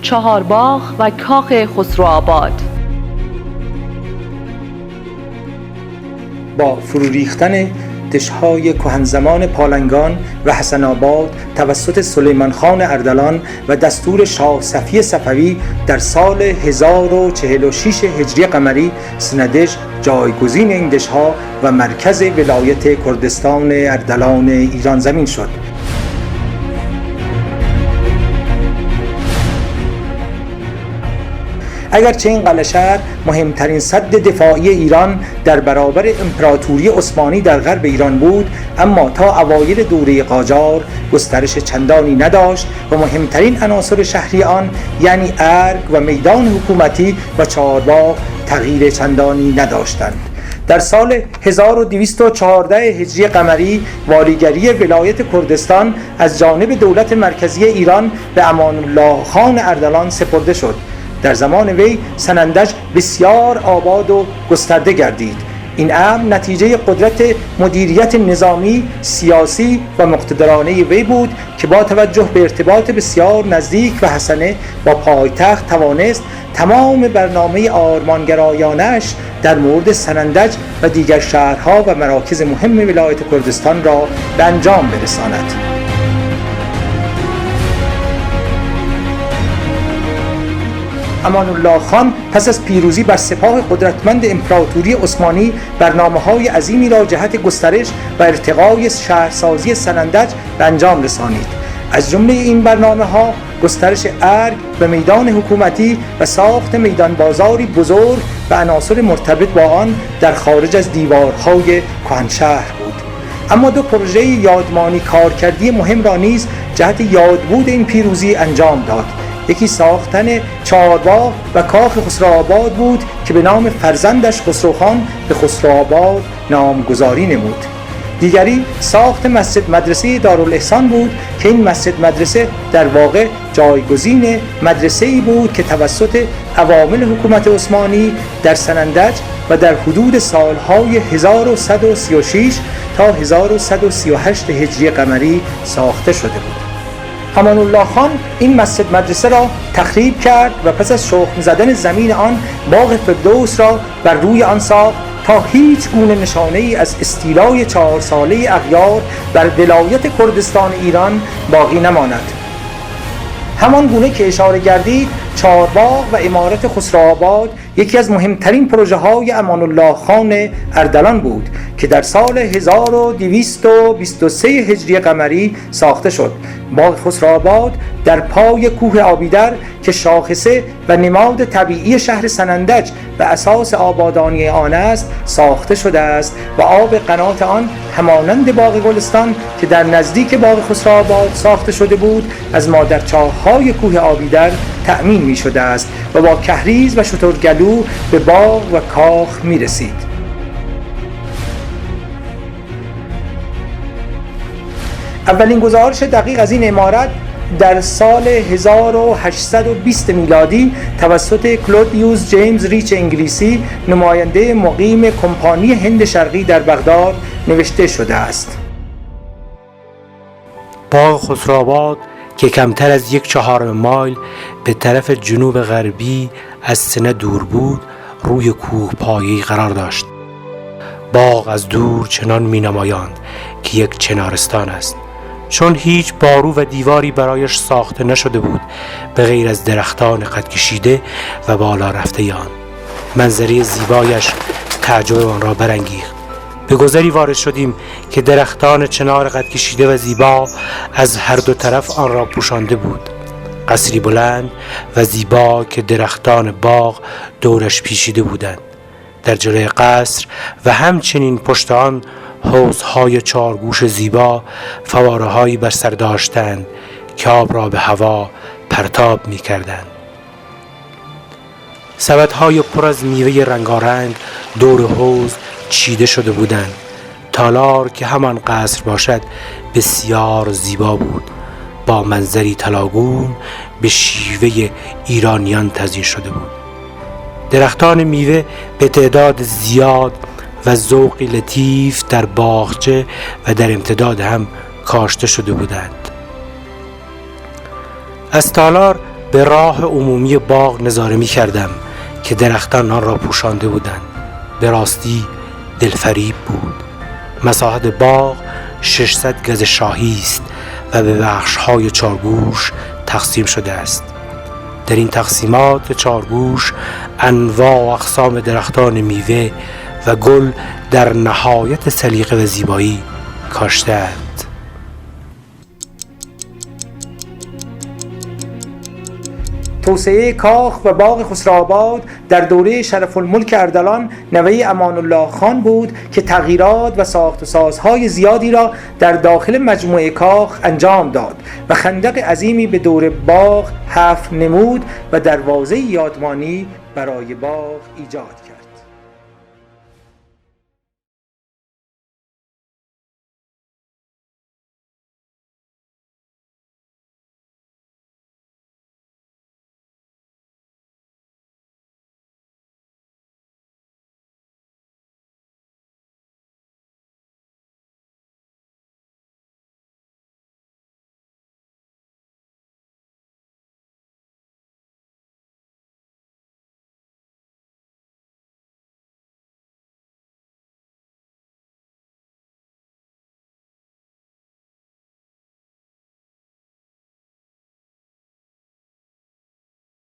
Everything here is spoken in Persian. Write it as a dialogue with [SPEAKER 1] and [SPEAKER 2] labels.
[SPEAKER 1] چهارباغ و کاخ خسروآباد.
[SPEAKER 2] با فرو ریختن دشهای کهنزمان پالنگان و حسن آباد توسط سلیمان خان اردلان و دستور شاه صفی صفوی در سال 1046 هجری قمری سندج جایگزین این دشها و مرکز ولایت کردستان اردلان ایران زمین شد. اگرچه این قلعه شهر مهمترین سد دفاعی ایران در برابر امپراتوری عثمانی در غرب ایران بود، اما تا اوایل دوره قاجار گسترش چندانی نداشت و مهمترین عناصر شهری آن یعنی ارگ و میدان حکومتی و چهارباغ تغییر چندانی نداشتند. در سال 1214 هجری قمری والیگری ولایت کردستان از جانب دولت مرکزی ایران به امان الله خان اردلان سپرده شد. در زمان وی سنندج بسیار آباد و گسترده گردید. این امر نتیجه قدرت مدیریت نظامی، سیاسی و مقتدرانه وی بود که با توجه به ارتباط بسیار نزدیک و حسنه با پایتخت توانست تمام برنامه آرمانگرایانش در مورد سنندج و دیگر شهرها و مراکز مهم ولایت کردستان را به انجام برساند. امان الله خان پس از پیروزی بر سپاه قدرتمند امپراتوری عثمانی برنامه‌های عظیمی را جهت گسترش و ارتقای شهرسازی سنندج به انجام رسانید. از جمله این برنامه‌ها گسترش ارگ و میدان حکومتی و ساخت میدان بازاری بزرگ و عناصر مرتبط با آن در خارج از دیوارهای کهنشهر بود. اما دو پروژه یادمانی کارکردی مهم را نیز جهت یادبود این پیروزی انجام داد. یکی ساختن چهارباغ و کاخ خسروآباد بود که به نام فرزندش خسروخان به خسروآباد نامگذاری نمود. دیگری ساخت مسجد مدرسه دارالاحسان بود که این مسجد مدرسه در واقع جایگزین مدرسه‌ای بود که توسط عوامل حکومت عثمانی در سنندج و در حدود سالهای 1136 تا 1138 هجری قمری ساخته شده بود. امان الله خان این مسجد مدرسه را تخریب کرد و پس از شخم زدن زمین آن باغ فردوس را بر روی آن ساخت تا هیچ گونه نشانه ای از استیلای 4 ساله اغیار بر ولایت کردستان ایران باقی نماند. همان گونه که اشاره گردید، چهارباغ و عمارت خسروآباد یکی از مهمترین پروژه های امان الله خان اردلان بود که در سال 1223 هجری قمری ساخته شد. باغ خسروآباد در پای کوه آبیدر که شاخصه و نماد طبیعی شهر سنندج و اساس آبادانی آن است ساخته شده است و آب قنات آن همانند باغ گلستان که در نزدیک باغ خسروآباد ساخته شده بود از مادرچاه‌های کوه آبیدر تأمین می شده است و با کهریز و شترگلو به باغ و کاخ می رسید. اولین گزارش دقیق از این عمارت در سال 1820 میلادی توسط کلودیوس جیمز ریچ انگلیسی نماینده مقیم کمپانی هند شرقی در بغداد نوشته شده است.
[SPEAKER 3] باغ خسروآباد که کمتر از 1/4 مایل به طرف جنوب غربی از سنه دور بود روی کوه پایه‌ای قرار داشت. باغ از دور چنان می‌نمایاند که یک چنارستان است، چون هیچ بارو و دیواری برایش ساخته نشده بود به غیر از درختان قد کشیده و بالا رفته آن. منظره زیبایش تعجب آن را برانگیخت. به گذری وارد شدیم که درختان چنار قد کشیده و زیبا از هر دو طرف آن را پوشانده بود. قصری بلند و زیبا که درختان باغ دورش پیچیده بودند. در جلوی قصر و همچنین پشت آن حوضهای 4 گوش زیبا فواره‌هایی بر سر داشتند که آب را به هوا پرتاب می‌کردند. سبدهای پر از میوه رنگارنگ دور حوض چیده شده بودند. تالار که همان قصر باشد بسیار زیبا بود، با منظری طلاگون به شیوه ایرانیان تزیین شده بود. درختان میوه به تعداد زیاد و ذوقی لطیف در باغچه و در امتداد هم کاشته شده بودند. از تالار به راه عمومی باغ نظاره می کردم که درختان آن را پوشانده بودند. به راستی دلفریب بود. مساحت باغ 600 گز شاهی است و به بخش‌های چارگوش تقسیم شده است. در این تقسیمات چارگوش انواع و اقسام درختان میوه و گل در نهایت سلیقه و زیبایی کاشته‌اند.
[SPEAKER 2] توسعه کاخ و باغ خسروآباد در دوره شرف الملک اردلان نوه امان الله خان بود که تغییرات و ساخت و سازهای زیادی را در داخل مجموعه کاخ انجام داد و خندق عظیمی به دور باغ حفر نمود و دروازه یادمانی برای باغ ایجاد کرد.